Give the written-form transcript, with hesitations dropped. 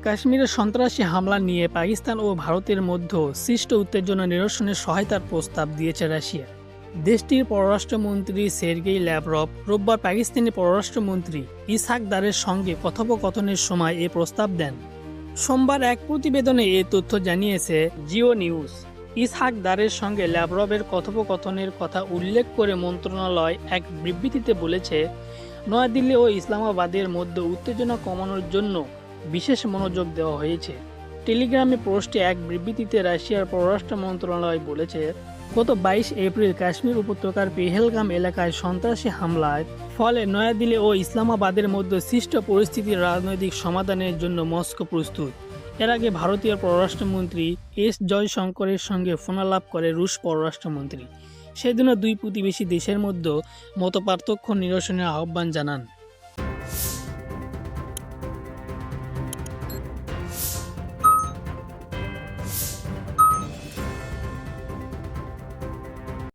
কাশ্মীরের সন্ত্রাসী হামলা নিয়ে পাকিস্তান ও ভারতের মধ্যে সৃষ্ট উত্তেজনা নিরসনে সহায়তার প্রস্তাব দিয়েছে রাশিয়া। দেশটির পররাষ্ট্রমন্ত্রী সের্গেই ল্যাভরভ রোববার পাকিস্তানি পররাষ্ট্রমন্ত্রী ইসহাক দারের সঙ্গে কথোপকথনের সময় এ প্রস্তাব দেন। সোমবার এক প্রতিবেদনে এ তথ্য জানিয়েছে জিও নিউজ। ইসহাক দারের সঙ্গে ল্যাভরভের কথোপকথনের কথা উল্লেখ করে মন্ত্রণালয় এক বিবৃতিতে বলেছে, নয়াদিল্লি ও ইসলামাবাদের মধ্যে উত্তেজনা কমানোর জন্য বিশেষ মনোযোগ দেওয়া হয়েছে। টেলিগ্রামে পোস্টে এক বিবৃতিতে রাশিয়ার পররাষ্ট্র মন্ত্রণালয় বলেছে, গত 22 এপ্রিল কাশ্মীর উপত্যকার পেহেলগাম এলাকায় সন্ত্রাসী হামলার ফলে নয়াদিল্লি ও ইসলামাবাদের মধ্যে সৃষ্ট পরিস্থিতির রাজনৈতিক সমাধানের জন্য মস্কো প্রস্তুত। এর আগে ভারতীয় পররাষ্ট্রমন্ত্রী এস জয়শঙ্করের সঙ্গে ফোনালাপ করে রুশ পররাষ্ট্রমন্ত্রী। সেদিনও দুই প্রতিবেশী দেশের মধ্যে মতপার্থক্য নিরসনের আহ্বান জানান।